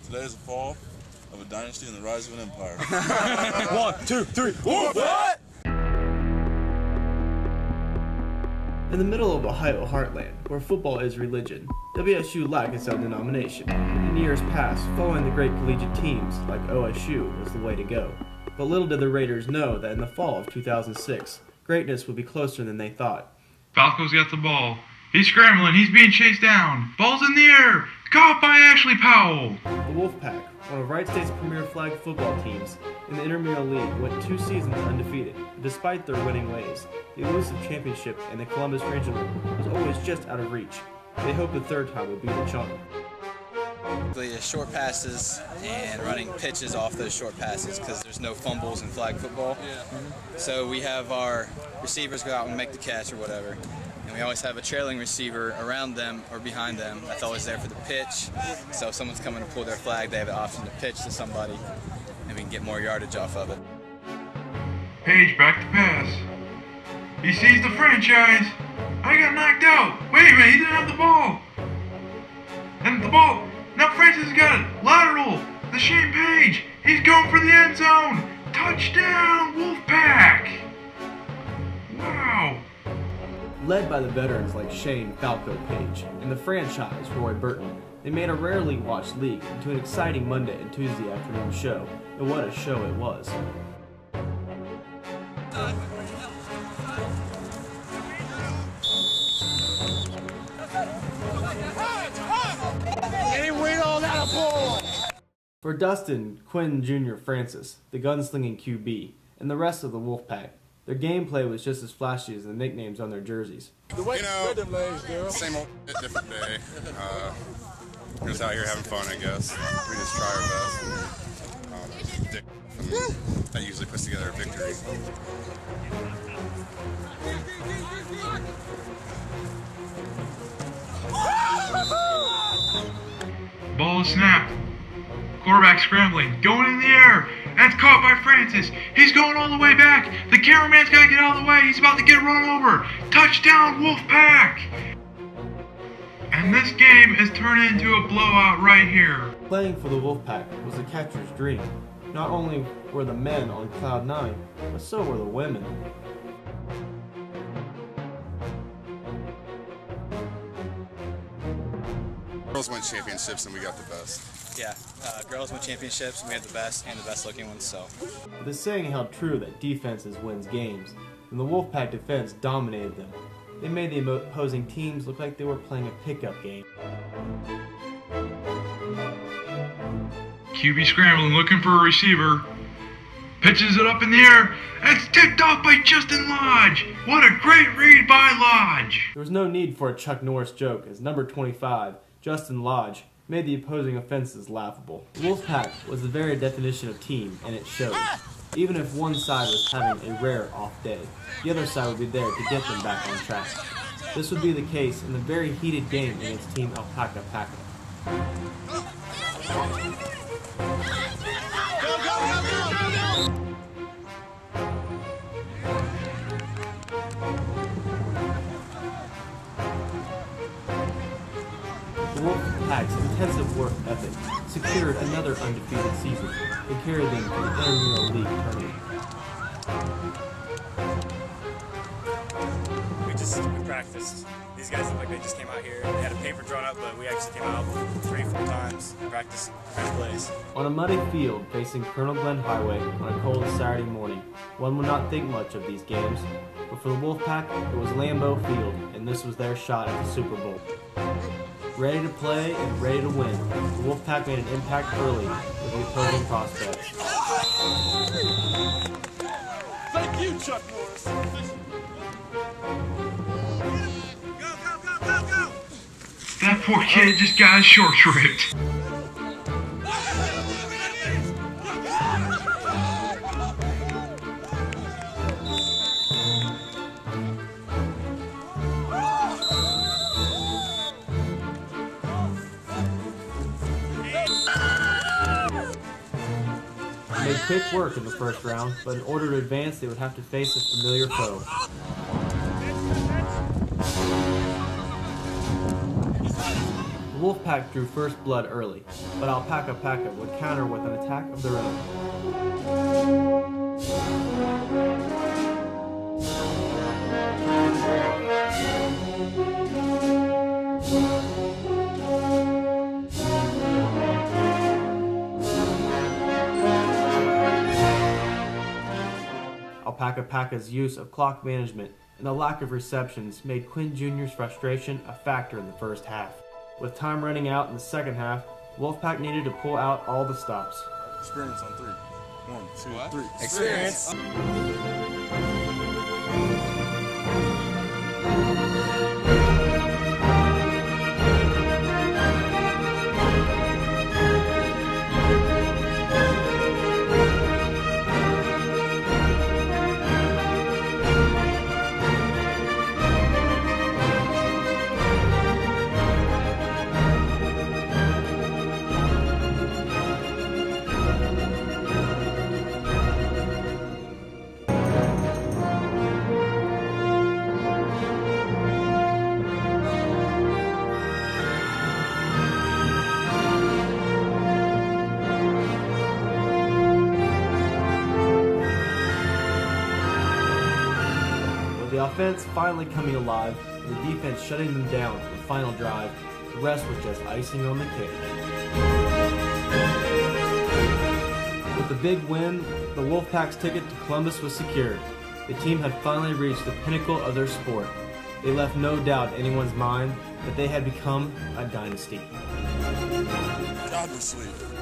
Today is the fall of a dynasty and the rise of an empire. 1, 2, 3, what? In the middle of Ohio heartland, where football is religion, WSU lacked its own denomination. In years past, following the great collegiate teams like OSU was the way to go. But little did the Raiders know that in the fall of 2006, greatness would be closer than they thought. Falco's got the ball. He's scrambling. He's being chased down. Ball's in the air. Caught by Ashley Powell. The Wolfpack, one of Wright State's premier flag football teams in the Intramural League, went 2 seasons undefeated. Despite their winning ways, the elusive championship in the Columbus Regional was always just out of reach. They hoped the third time would be the charm. Short passes and running pitches off those short passes because there's no fumbles in flag football. So we have our receivers go out and make the catch or whatever. And we always have a trailing receiver around them or behind them that's always there for the pitch. So if someone's coming to pull their flag, they have the option to pitch to somebody and we can get more yardage off of it. Page back to pass. He sees the franchise. I got knocked out. Wait a minute, he didn't have the ball. And the ball. Now Francis has got it. Lytle. The Shane Page. He's going for the end zone. Touchdown, Wolfpack. Wow. Led by the veterans like Shane Falco Page and the franchise Roy Burton, they made a rarely watched league into an exciting Monday and Tuesday afternoon show, and what a show it was. For Dustin Quinn Jr. Francis, the gunslinging QB, and the rest of the Wolfpack, their gameplay was just as flashy as the nicknames on their jerseys. Same old different day. We're just out here having fun, I guess. We just try our best. Dick, that usually puts together a victory. Ball is snapped. Quarterback scrambling, going in the air, and it's caught by Francis. He's going all the way back. The cameraman's got to get out of the way. He's about to get run over. Touchdown, Wolfpack! And this game is turned into a blowout right here. Playing for the Wolfpack was a catcher's dream. Not only were the men on cloud 9, but so were the women. Girls win championships and we got the best. Yeah, girls win championships and we had the best and the best looking ones, so. The saying held true that defenses wins games, and the Wolfpack defense dominated them. They made the opposing teams look like they were playing a pickup game. QB scrambling, looking for a receiver. Pitches it up in the air, and it's tipped off by Justin Lodge. What a great read by Lodge. There was no need for a Chuck Norris joke, as number 25, Justin Lodge, made the opposing offenses laughable. The Wolfpack was the very definition of team, and it showed. Even if one side was having a rare off day, the other side would be there to get them back on track. This would be the case in the very heated game against Team Alpaca Paca. The Wolfpack's intensive work ethic secured another undefeated season and carried them to the Intramural League tournament. We practiced. These guys look like they just came out here. They had a paper drawn up, but we actually came out 3-4 times and practiced plays. On a muddy field facing Colonel Glenn Highway on a cold Saturday morning, one would not think much of these games, but for the Wolfpack, it was Lambeau Field, and this was their shot at the Super Bowl. Ready to play and ready to win, the Wolfpack made an impact early with the opposing prospects. Thank you, Chuck Norris. Go! That poor kid just got his shorts ripped. They made quick work in the first round, but in order to advance, they would have to face a familiar foe. The Wolfpack drew first blood early, but Alpaca would counter with an attack of their own. Alpaca's use of clock management and the lack of receptions made Quinn Jr.'s frustration a factor in the first half. With time running out in the second half, Wolfpack needed to pull out all the stops. Experience on 3. 1, 2, 3. Experience. The offense finally coming alive, and the defense shutting them down for the final drive. The rest was just icing on the cake. With the big win, the Wolfpack's ticket to Columbus was secured. The team had finally reached the pinnacle of their sport. They left no doubt in anyone's mind that they had become a dynasty. God was sweet.